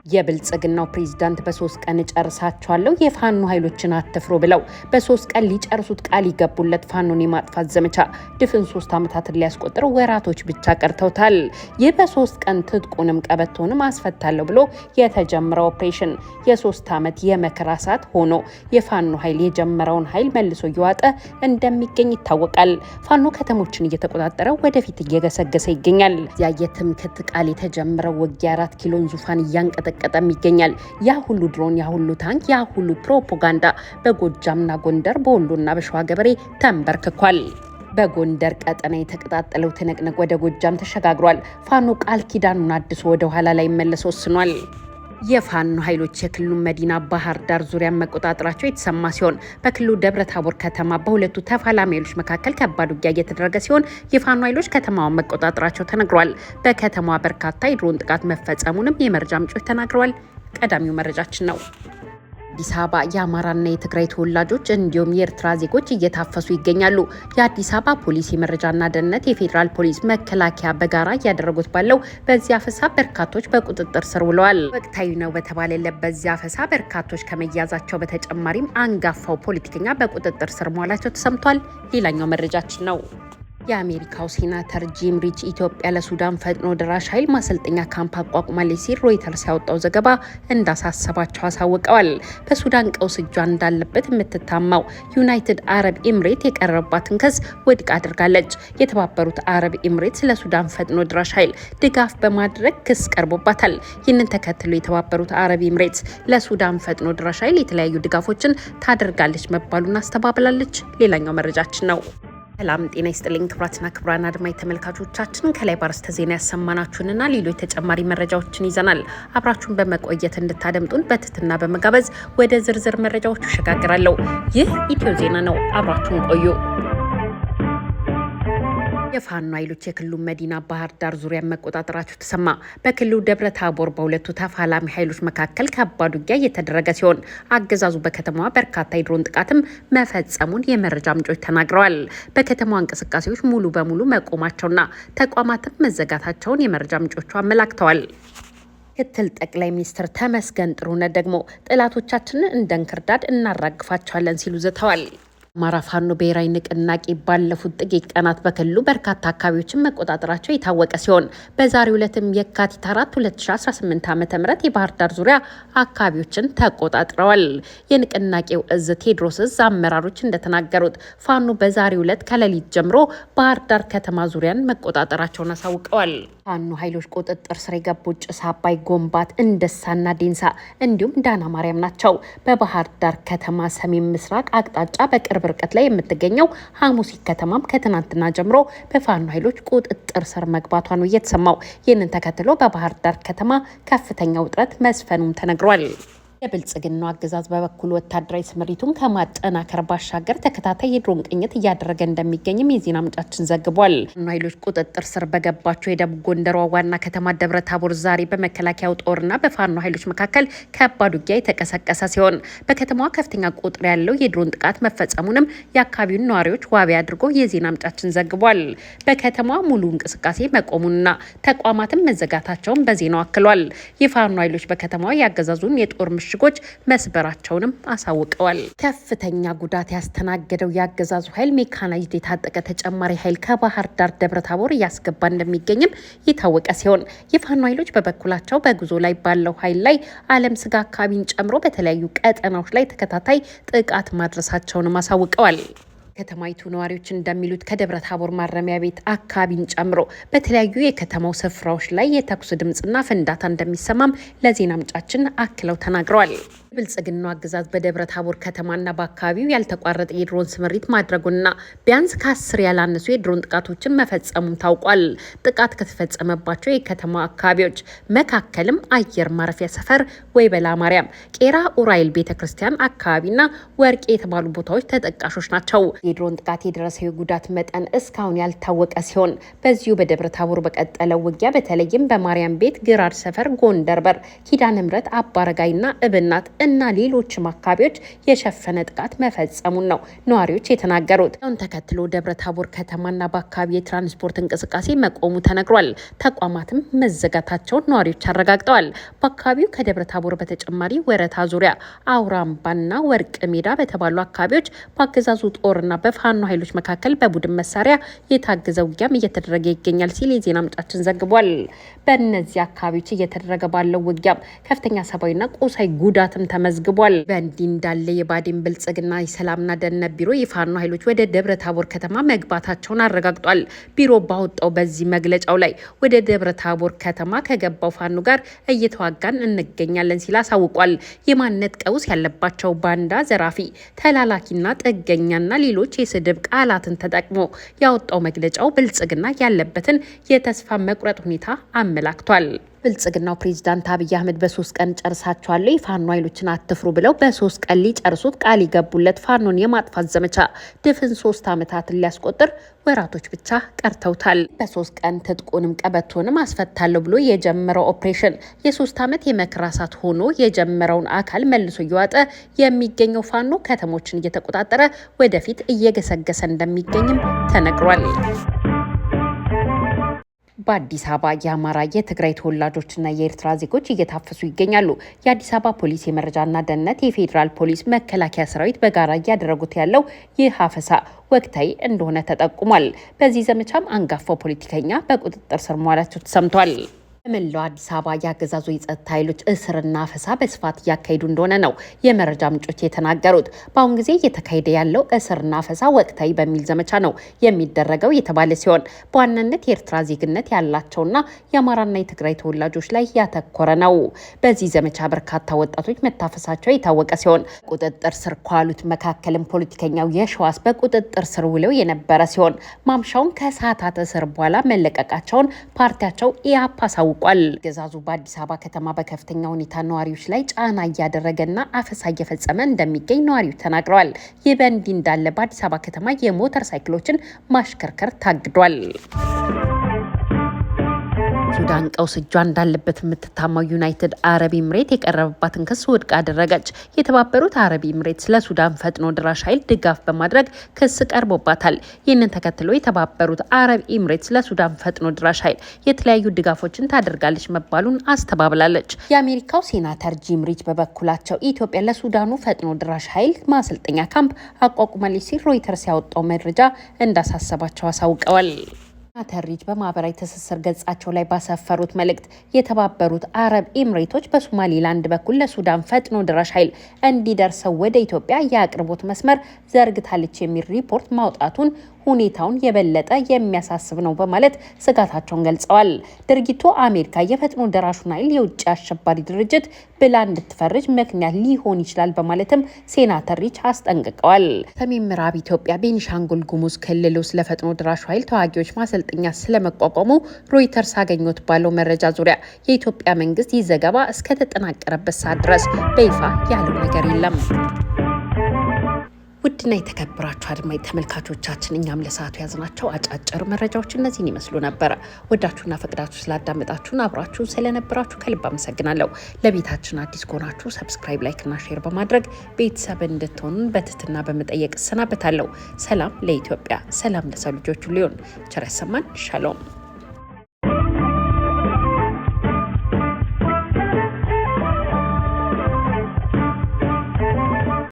የብልጽግናው ፕሬዝዳንት በ3 ቀን ጨርሳቸዋለሁ የፋኖ ኃይሎችን አትፍሩ ብለው በ3 ቀን ሊጨርሱት ቃል ይገቡለት ፋኖን የማጥፋት ዘመቻ ድፍን 3 ዓመታትን ሊያስቆጥር ወራቶች ብቻ ቀርተውታል። ይህ በ3 ቀን ትጥቁንም ቀበቶንም አስፈታለሁ ብሎ የተጀመረው ኦፕሬሽን የ3 ዓመት የመከራ ሰዓት ሆኖ የፋኖ ኃይል የጀመረውን ኃይል መልሶ እየዋጠ እንደሚገኝ ይታወቃል። ፋኖ ከተሞችን እየተቆጣጠረ ወደፊት እየገሰገሰ ይገኛል። ያ የትምክህት ቃል የተጀመረው ውጊያ 4 ኪሎን ዙፋን እያንቀጠቀጠም ይገኛል። ያ ሁሉ ድሮን፣ ያ ሁሉ ታንክ፣ ያ ሁሉ ፕሮፓጋንዳ በጎጃምና ጎንደር በወሎና በሸዋ ገበሬ ተንበርክኳል። በጎንደር ቀጠና የተቀጣጠለው ትንቅንቅ ወደ ጎጃም ተሸጋግሯል። ፋኖ ቃል ኪዳኑን አድሶ ወደ ኋላ ላይ መለስ ወስኗል። የፋኖ ኃይሎች የክልሉ መዲና ባህር ዳር ዙሪያ መቆጣጠራቸው የተሰማ ሲሆን በክልሉ ደብረ ታቦር ከተማ በሁለቱ ተፋላሚ ኃይሎች መካከል ከባድ ውጊያ እየተደረገ ሲሆን የፋኖ ኃይሎች ከተማዋን መቆጣጠራቸው ተነግሯል። በከተማዋ በርካታ የድሮን ጥቃት መፈጸሙንም የመረጃ ምንጮች ተናግረዋል። ቀዳሚው መረጃችን ነው። አዲስ አበባ የአማራና የትግራይ ተወላጆች እንዲሁም የኤርትራ ዜጎች እየታፈሱ ይገኛሉ። የአዲስ አበባ ፖሊስ፣ የመረጃና ደህንነት፣ የፌዴራል ፖሊስ፣ መከላከያ በጋራ እያደረጉት ባለው በዚያ አፈሳ በርካቶች በቁጥጥር ስር ውለዋል። ወቅታዊ ነው በተባለለት በዚያ አፈሳ በርካቶች ከመያዛቸው በተጨማሪም አንጋፋው ፖለቲከኛ በቁጥጥር ስር መዋላቸው ተሰምቷል። ሌላኛው መረጃችን ነው። የአሜሪካው ሴናተር ጂም ሪች ኢትዮጵያ ለሱዳን ፈጥኖ ደራሽ ኃይል ማሰልጠኛ ካምፕ አቋቁማለች ሲል ሮይተርስ ያወጣው ዘገባ እንዳሳሰባቸው አሳውቀዋል። በሱዳን ቀውስ እጇ እንዳለበት የምትታማው ዩናይትድ አረብ ኤምሬት የቀረበባትን ክስ ውድቅ አድርጋለች። የተባበሩት አረብ ኤምሬት ለሱዳን ፈጥኖ ደራሽ ኃይል ድጋፍ በማድረግ ክስ ቀርቦባታል። ይህንን ተከትሎ የተባበሩት አረብ ኤምሬት ለሱዳን ፈጥኖ ደራሽ ኃይል የተለያዩ ድጋፎችን ታደርጋለች መባሉን አስተባብላለች። ሌላኛው መረጃችን ነው። ሰላም ጤና ይስጥልኝ ክቡራትና ክቡራን አድማጭ ተመልካቾቻችን፣ ከላይ ባርስተ ዜና ያሰማናችሁንና ሌሎች ተጨማሪ መረጃዎችን ይዘናል። አብራችሁን በመቆየት እንድታደምጡን በትህትና በመጋበዝ ወደ ዝርዝር መረጃዎቹ እሸጋግራለሁ። ይህ ኢትዮ ዜና ነው። አብራችሁን ቆዩ። የፋኖ ኃይሎች የክልሉ መዲና ባህር ዳር ዙሪያ መቆጣጠራቸው ተሰማ። በክልሉ ደብረ ታቦር በሁለቱ ተፋላሚ ኃይሎች መካከል ከባድ ውጊያ እየተደረገ ሲሆን አገዛዙ በከተማዋ በርካታ የድሮን ጥቃትም መፈጸሙን የመረጃ ምንጮች ተናግረዋል። በከተማዋ እንቅስቃሴዎች ሙሉ በሙሉ መቆማቸውና ተቋማትም መዘጋታቸውን የመረጃ ምንጮቹ አመላክተዋል። ምክትል ጠቅላይ ሚኒስትር ተመስገን ጥሩነህ ደግሞ ጠላቶቻችንን እንደ እንክርዳድ እናራግፋቸዋለን ሲሉ ዝተዋል። አማራ ፋኖ ብሔራዊ ንቅናቄ ባለፉት ጥቂት ቀናት በክልሉ በርካታ አካባቢዎችን መቆጣጠራቸው የታወቀ ሲሆን በዛሬው ዕለትም የካቲት 4 2018 ዓ.ም የባህር ዳር ዙሪያ አካባቢዎችን ተቆጣጥረዋል። የንቅናቄው እዝ ቴዎድሮስ እዝ አመራሮች እንደተናገሩት ፋኖ በዛሬው ዕለት ከሌሊት ጀምሮ ባህር ዳር ከተማ ዙሪያን መቆጣጠራቸውን አሳውቀዋል። ፋኖ ኃይሎች ቁጥጥር ስር የገቡ ጭስ አባይ፣ ጎንባት፣ እንደሳና ዴንሳ እንዲሁም ዳና ማርያም ናቸው። በባህር ዳር ከተማ ሰሜን ምስራቅ አቅጣጫ በቅርብ ርቀት ላይ የምትገኘው ሐሙሲት ከተማም ከትናንትና ጀምሮ በፋኖ ኃይሎች ቁጥጥር ስር መግባቷ ነው እየተሰማው። ይህንን ተከትሎ በባህር ዳር ከተማ ከፍተኛ ውጥረት መስፈኑም ተነግሯል። የብልጽግናው አገዛዝ በበኩሉ ወታደራዊ ስምሪቱን ከማጠናከር ባሻገር ተከታታይ የድሮን ቅኝት እያደረገ እንደሚገኝም የዜና ምንጫችን ዘግቧል። ኃይሎች ቁጥጥር ስር በገባቸው የደቡብ ጎንደሯ ዋና ከተማ ደብረ ታቦር ዛሬ በመከላከያው ጦርና በፋኖ ኃይሎች መካከል ከባድ ውጊያ የተቀሰቀሰ ሲሆን በከተማዋ ከፍተኛ ቁጥር ያለው የድሮን ጥቃት መፈጸሙንም የአካባቢውን ነዋሪዎች ዋቢ አድርጎ የዜና ምንጫችን ዘግቧል። በከተማዋ ሙሉ እንቅስቃሴ መቆሙንና ተቋማትም መዘጋታቸውን በዜናው አክሏል። የፋኖ ኃይሎች በከተማዋ ያገዛዙን የጦር ምሽጎች መስበራቸውንም አሳውቀዋል። ከፍተኛ ጉዳት ያስተናገደው የአገዛዙ ኃይል ሜካናይዝድ የታጠቀ ተጨማሪ ኃይል ከባህር ዳር ደብረ ታቦር እያስገባ እንደሚገኝም የታወቀ ሲሆን የፋኖ ኃይሎች በበኩላቸው በጉዞ ላይ ባለው ኃይል ላይ አለም ስጋ አካባቢን ጨምሮ በተለያዩ ቀጠናዎች ላይ ተከታታይ ጥቃት ማድረሳቸውንም አሳውቀዋል። ከተማይቱ ነዋሪዎች እንደሚሉት ከደብረ ታቦር ማረሚያ ቤት አካባቢን ጨምሮ በተለያዩ የከተማው ስፍራዎች ላይ የተኩስ ድምጽና ፍንዳታ እንደሚሰማም ለዜና ምንጫችን አክለው ተናግረዋል። ብልጽግናው አገዛዝ በደብረ ታቦር ከተማና በአካባቢው ያልተቋረጠ የድሮን ስምሪት ማድረጉና ቢያንስ ከ10 ያላነሱ የድሮን ጥቃቶችን መፈጸሙም ታውቋል። ጥቃት ከተፈጸመባቸው የከተማ አካባቢዎች መካከልም አየር ማረፊያ ሰፈር፣ ወይበላ ማርያም፣ ቄራ ኡራኤል ቤተክርስቲያን አካባቢና ወርቄ የተባሉ ቦታዎች ተጠቃሾች ናቸው። የድሮን ጥቃት የደረሰው ጉዳት መጠን እስካሁን ያልታወቀ ሲሆን በዚሁ በደብረ ታቦር በቀጠለው ውጊያ በተለይም በማርያም ቤት፣ ግራር ሰፈር፣ ጎንደር በር፣ ኪዳነ ምሕረት፣ አባረጋይና እብናት እና ሌሎችም አካባቢዎች የሸፈነ ጥቃት መፈጸሙን ነው ነዋሪዎች የተናገሩት። አሁን ተከትሎ ደብረ ታቦር ከተማና በአካባቢ የትራንስፖርት እንቅስቃሴ መቆሙ ተነግሯል። ተቋማትም መዘጋታቸውን ነዋሪዎች አረጋግጠዋል። በአካባቢው ከደብረ ታቦር በተጨማሪ ወረታ ዙሪያ፣ አውራምባና ወርቅ ሜዳ በተባሉ አካባቢዎች በአገዛዙ ጦርና በፋኖ ኃይሎች መካከል በቡድን መሳሪያ የታገዘ ውጊያም እየተደረገ ይገኛል ሲል የዜና ምንጫችን ዘግቧል። በእነዚህ አካባቢዎች እየተደረገ ባለው ውጊያም ከፍተኛ ሰብአዊና ቁሳዊ ጉዳትም ተመዝግቧል። በእንዲህ እንዳለ የባዴን ብልጽግና የሰላምና ደህንነት ቢሮ የፋኖ ኃይሎች ወደ ደብረ ታቦር ከተማ መግባታቸውን አረጋግጧል። ቢሮ ባወጣው በዚህ መግለጫው ላይ ወደ ደብረ ታቦር ከተማ ከገባው ፋኖ ጋር እየተዋጋን እንገኛለን ሲል አሳውቋል። የማንነት ቀውስ ያለባቸው ባንዳ፣ ዘራፊ፣ ተላላኪና ጥገኛና ሌሎች የስድብ ቃላትን ተጠቅሞ ያወጣው መግለጫው ብልጽግና ያለበትን የተስፋ መቁረጥ ሁኔታ አመላክቷል። ብልጽግናው ፕሬዚዳንት አብይ አህመድ በ3 ቀን ጨርሳቸዋለሁ የፋኖ ኃይሎችን አትፍሩ ብለው በ3 ቀን ሊጨርሱት ቃል የገቡለት ፋኖን የማጥፋት ዘመቻ ድፍን 3 ዓመታትን ሊያስቆጥር ወራቶች ብቻ ቀርተውታል። በ3 ቀን ትጥቁንም ቀበቶንም አስፈታለሁ ብሎ የጀመረው ኦፕሬሽን የ3 ዓመት የመከራ እሳት ሆኖ የጀመረውን አካል መልሶ እየዋጠ የሚገኘው ፋኖ ከተሞችን እየተቆጣጠረ ወደፊት እየገሰገሰ እንደሚገኝም ተነግሯል። በአዲስ አበባ የአማራ፣ የትግራይ ተወላጆችና የኤርትራ ዜጎች እየታፈሱ ይገኛሉ። የአዲስ አበባ ፖሊስ፣ የመረጃና ደህንነት፣ የፌዴራል ፖሊስ፣ መከላከያ ሰራዊት በጋራ እያደረጉት ያለው ይህ አፈሳ ወቅታዊ እንደሆነ ተጠቁሟል። በዚህ ዘመቻም አንጋፋው ፖለቲከኛ በቁጥጥር ስር መዋላቸው ተሰምቷል። በመላው አዲስ አበባ የአገዛዙ የጸጥታ ኃይሎች እስርና አፈሳ በስፋት እያካሄዱ እንደሆነ ነው የመረጃ ምንጮች የተናገሩት። በአሁን ጊዜ እየተካሄደ ያለው እስርና አፈሳ ወቅታዊ በሚል ዘመቻ ነው የሚደረገው የተባለ ሲሆን በዋናነት የኤርትራ ዜግነት ያላቸውና የአማራና የትግራይ ተወላጆች ላይ ያተኮረ ነው። በዚህ ዘመቻ በርካታ ወጣቶች መታፈሳቸው የታወቀ ሲሆን ቁጥጥር ስር ከዋሉት መካከልም ፖለቲከኛው የሸዋስ በቁጥጥር ስር ውለው የነበረ ሲሆን ማምሻውን ከሰዓታት እስር በኋላ መለቀቃቸውን ፓርቲያቸው ኢያፓ አሳውቋል። አገዛዙ በአዲስ አበባ ከተማ በከፍተኛ ሁኔታ ነዋሪዎች ላይ ጫና እያደረገና አፈሳ እየፈጸመ እንደሚገኝ ነዋሪዎች ተናግረዋል። ይህ በእንዲህ እንዳለ በአዲስ አበባ ከተማ የሞተር ሳይክሎችን ማሽከርከር ታግዷል። ሱዳን ቀውስ እጇ እንዳለበት የምትታማው ዩናይትድ አረብ ኤምሬት የቀረበባትን ክስ ውድቅ አደረገች። የተባበሩት አረብ ኤምሬት ለሱዳን ፈጥኖ ድራሽ ኃይል ድጋፍ በማድረግ ክስ ቀርቦባታል። ይህንን ተከትሎ የተባበሩት አረብ ኤምሬት ለሱዳን ፈጥኖ ድራሽ ኃይል የተለያዩ ድጋፎችን ታደርጋለች መባሉን አስተባብላለች። የአሜሪካው ሴናተር ጂም ሪች በበኩላቸው ኢትዮጵያ ለሱዳኑ ፈጥኖ ድራሽ ኃይል ማሰልጠኛ ካምፕ አቋቁማለች ሲል ሮይተርስ ያወጣው መረጃ እንዳሳሰባቸው አሳውቀዋል። ሴናተር ሪች በማህበራዊ ትስስር ገጻቸው ላይ ባሰፈሩት መልእክት የተባበሩት አረብ ኤምሬቶች በሶማሌላንድ በኩል ለሱዳን ፈጥኖ ድራሽ ኃይል እንዲደርሰው ወደ ኢትዮጵያ የአቅርቦት መስመር ዘርግታለች የሚል ሪፖርት ማውጣቱን ሁኔታውን የበለጠ የሚያሳስብ ነው በማለት ስጋታቸውን ገልጸዋል። ድርጊቱ አሜሪካ የፈጥኖ ደራሹን ኃይል የውጭ አሸባሪ ድርጅት ብላ እንድትፈርጅ ምክንያት ሊሆን ይችላል በማለትም ሴናተር ሪች አስጠንቅቀዋል። ሰሜን ምዕራብ ኢትዮጵያ ቤኒሻንጉል ጉሙዝ ክልል ውስጥ ለፈጥኖ ደራሹ ኃይል ተዋጊዎች ማሰልጠኛ ስለመቋቋሙ ሮይተርስ አገኘሁት ባለው መረጃ ዙሪያ የኢትዮጵያ መንግስት ይህ ዘገባ እስከተጠናቀረበት ሰዓት ድረስ በይፋ ያለው ነገር የለም። ውድና የተከበራችሁ አድማጭ ተመልካቾቻችን እኛም ለሰዓቱ ያዝናቸው አጫጭር መረጃዎች እነዚህን ይመስሉ ነበር። ወዳችሁና ፈቅዳችሁ ስላዳመጣችሁን አብራችሁን ስለነበራችሁ ከልብ አመሰግናለሁ። ለቤታችን አዲስ ከሆናችሁ ሰብስክራይብ፣ ላይክና ሼር በማድረግ ቤተሰብ እንድትሆኑን በትህትና በመጠየቅ እሰናበታለሁ። ሰላም ለኢትዮጵያ፣ ሰላም ለሰው ልጆች ሁሉ ይሁን። ቸር ያሰማን። ሻሎም